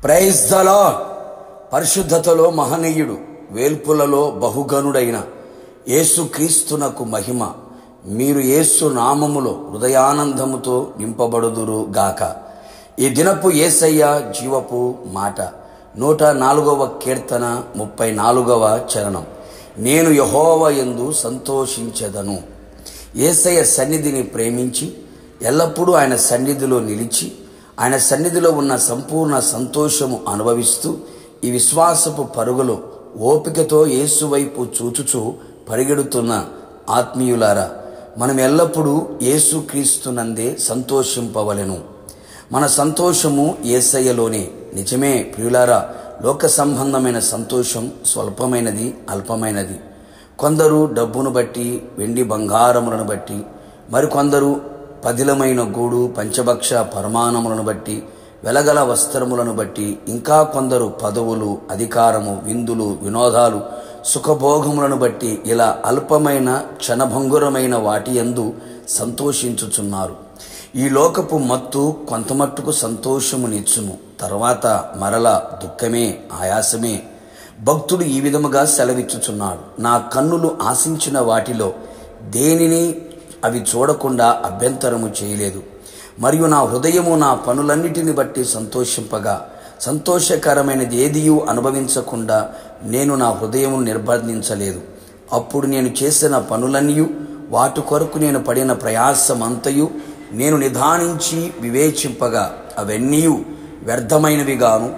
Praise the lord. పరిశుద్ధతలో మహనీయుడు, వేల్పులలో బహుగనుడైన యేసుక్రీస్తునకు మహిమ. మీరు యేసు నామములో హృదయానందముతో నింపబడుదురు గాక. ఈ దినపు యేసయ్య జీవపు మాట 104వ కీర్తన 34వ చరణం. నేను యెహోవా యందు సంతోషించెదను. యేసయ్య సన్నిధిని ప్రేమించి ఎల్లప్పుడూ ఆయన సన్నిధిలో నిలిచి ఆయన సన్నిధిలో ఉన్న సంపూర్ణ సంతోషము అనుభవిస్తూ ఈ విశ్వాసపు పరుగులో ఓపికతో యేసు వైపు చూచుచూ పరిగెడుతున్న ఆత్మీయులారా, మనం ఎల్లప్పుడూ యేసుక్రీస్తునందే సంతోషింపవలెను. మన సంతోషము యేసయ్యలోనే. నిజమే ప్రియులారా, లోక సంబంధమైన సంతోషం స్వల్పమైనది, అల్పమైనది. కొందరు డబ్బును బట్టి, వెండి బంగారములను బట్టి, మరికొందరు పదిలమైన గూడు పంచభక్ష పరమాణములను బట్టి, వెలగల వస్త్రములను బట్టి, ఇంకా కొందరు పదవులు, అధికారము, విందులు, వినోదాలు, సుఖభోగములను బట్టి ఇలా అల్పమైన క్షణభంగురమైన వాటి యందు సంతోషించుచున్నారు. ఈ లోకపు మత్తు కొంతమట్టుకు సంతోషమునిచ్చును, తర్వాత మరల దుఃఖమే, ఆయాసమే. భక్తుడు ఈ విధముగా సెలవిచ్చుచున్నాడు. నా కన్నులు ఆశించిన వాటిలో దేనిని అవి చూడకుండా అభ్యంతరము చేయలేదు, మరియు నా హృదయము నా పనులన్నిటిని బట్టి సంతోషింపగా సంతోషకరమైనది ఏదియూ అనుభవించకుండా నేను నా హృదయము నిర్బంధించలేదు. అప్పుడు నేను చేసిన పనులన్నీ, వాటి కొరకు నేను పడిన ప్రయాసమంతయు నేను నిదానించి వివేచింపగా అవన్నీ వ్యర్థమైనవిగాను,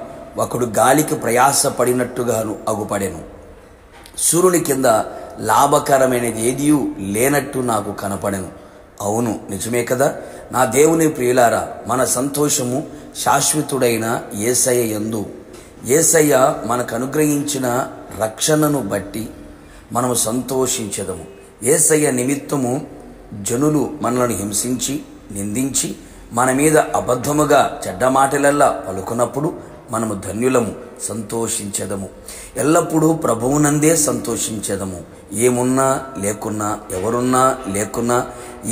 ఒకడు గాలికి ప్రయాసపడినట్టుగాను అగుపడెను. సూర్యుని కింద లాభకరమైనది ఏదియూ లేనట్టు నాకు కనపడెను. అవును, నిజమే కదా నా దేవుని ప్రియులారా. మన సంతోషము శాశ్వతుడైన యేసయ్య యందు. యేసయ్య మనకు అనుగ్రహించిన రక్షణను బట్టి మనము సంతోషించెదము. యేసయ్య నిమిత్తము జనులు మనలను హింసించి నిందించి మన మీద అబద్ధముగా చెడ్డ మాటలల్లా పలుకున్నప్పుడు మనము ధన్యులము, సంతోషించెదము. ఎల్లప్పుడూ ప్రభువునందే సంతోషించెదము. ఏమున్నా లేకున్నా, ఎవరున్నా లేకున్నా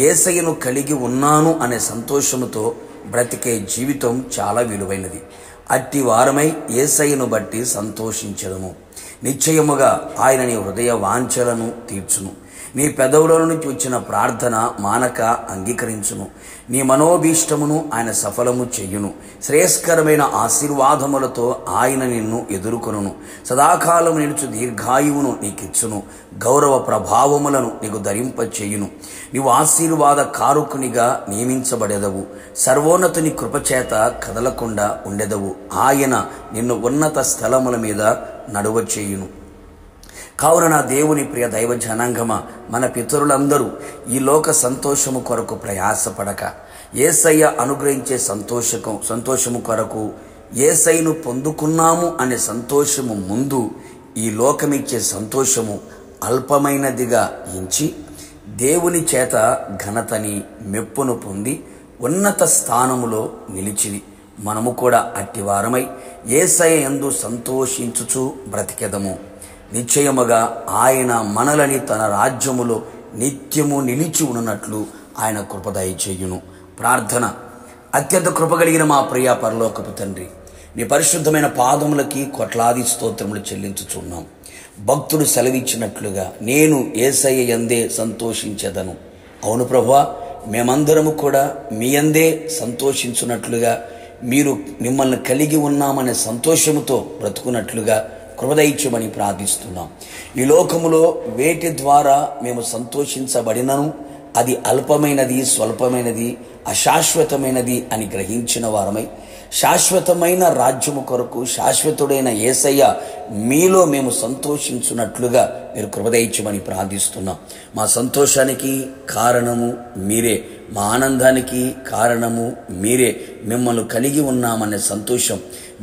యేసయ్యను కలిగి ఉన్నాను అనే సంతోషముతో బ్రతికే జీవితం చాలా విలువైనది. అట్టి వారమై యేసయ్యను బట్టి సంతోషించెదము. నిశ్చయముగా ఆయన నీ హృదయ వాంఛలను తీర్చును. నీ పెదవుల నుంచి వచ్చిన ప్రార్థన మానక అంగీకరించును. నీ మనోభీష్టమును ఆయన సఫలము చెయ్యును. శ్రేయస్కరమైన ఆశీర్వాదములతో ఆయన నిన్ను ఎదుర్కొనును. సదాకాలం నిలుచు దీర్ఘాయువును నీకిచ్చును. గౌరవ ప్రభావములను నీకు ధరింపచేయును. నీవు ఆశీర్వాద కారుకునిగా నియమించబడెదవు. సర్వోన్నతుని కృపచేత కదలకుండా ఉండెదవు. ఆయన నిన్ను ఉన్నత స్థలముల మీద నడువచేయును. కావున నా దేవుని ప్రియ దైవ జనాంగమా, మన పితరులందరూ ఈ లోక సంతోషము కొరకు ప్రయాసపడక యేసయ్య అనుగ్రహించే సంతోషము కొరకు యేసయ్యను పొందుకున్నాము అనే సంతోషము ముందు ఈ లోకమిచ్చే సంతోషము అల్పమైనదిగా ఎంచి దేవుని చేత ఘనతని మెప్పును పొంది ఉన్నత స్థానములో నిలిచిది. మనము కూడా అట్టివారమై యేసయ్య యందు సంతోషించుచు బ్రతికెదము. నిశ్చయముగా ఆయన మనలని తన రాజ్యములో నిత్యము నిలిచి ఉన్నట్లు ఆయన కృప దయచేయును. ప్రార్థన. అత్యంత కృపగలిగిన మా ప్రియ పరలోకపు తండ్రి, నీ పరిశుద్ధమైన పాదములకి కొట్లాది స్తోత్రములు చెల్లించుచున్నాం. భక్తుడు సెలవిచ్చినట్లుగా నేను యేసయ్య యందే సంతోషించెదను. అవును ప్రభువా, మేమందరము కూడా మీ యందే సంతోషించున్నట్లుగా, మీరు మిమ్మల్ని కలిగి ఉన్నామనే సంతోషముతో బ్రతుకున్నట్లుగా కృపదయించమని ప్రార్థిస్తున్నాం. ఈ లోకములో వేటి ద్వారా మేము సంతోషించబడినను అది అల్పమైనది, స్వల్పమైనది, అశాశ్వతమైనది అని గ్రహించిన వారమై శాశ్వతమైన రాజ్యము కొరకు శాశ్వతుడైన యేసయ్య మీలో మేము సంతోషించున్నట్లుగా మీరు కృపదయించమని ప్రార్థిస్తున్నాం. మా సంతోషానికి కారణము మీరే, మా ఆనందానికి కారణము మీరే. మిమ్మల్ని కలిగి ఉన్నామనే సంతోషం,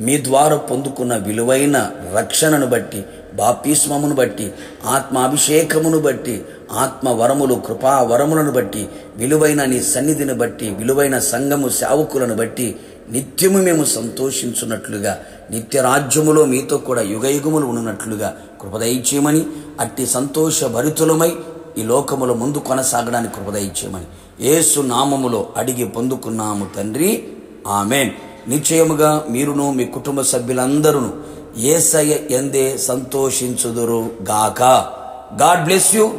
మీ ద్వారా పొందుకున్న విలువైన రక్షణను బట్టి, బాప్తిస్మమును బట్టి, ఆత్మాభిషేకమును బట్టి, ఆత్మవరములు కృపావరములను బట్టి, విలువైన నీ సన్నిధిని బట్టి, విలువైన సంఘము సేవకులను బట్టి నిత్యము మేము సంతోషించున్నట్లుగా, నిత్య రాజ్యములో మీతో కూడా యుగయుగములు ఉన్నట్లుగా కృపదయించేయమని, అట్టి సంతోష భరితులమై ఈ లోకములో ముందు కొనసాగడానికి కృపదయించేయమని యేసు నామములో అడిగి పొందుకున్నాము తండ్రి. ఆమెన్. నిశ్చయముగా మీరును మీ కుటుంబ సభ్యులందరూ యేసయ్య యందే సంతోషించుదురు గాక. God bless you.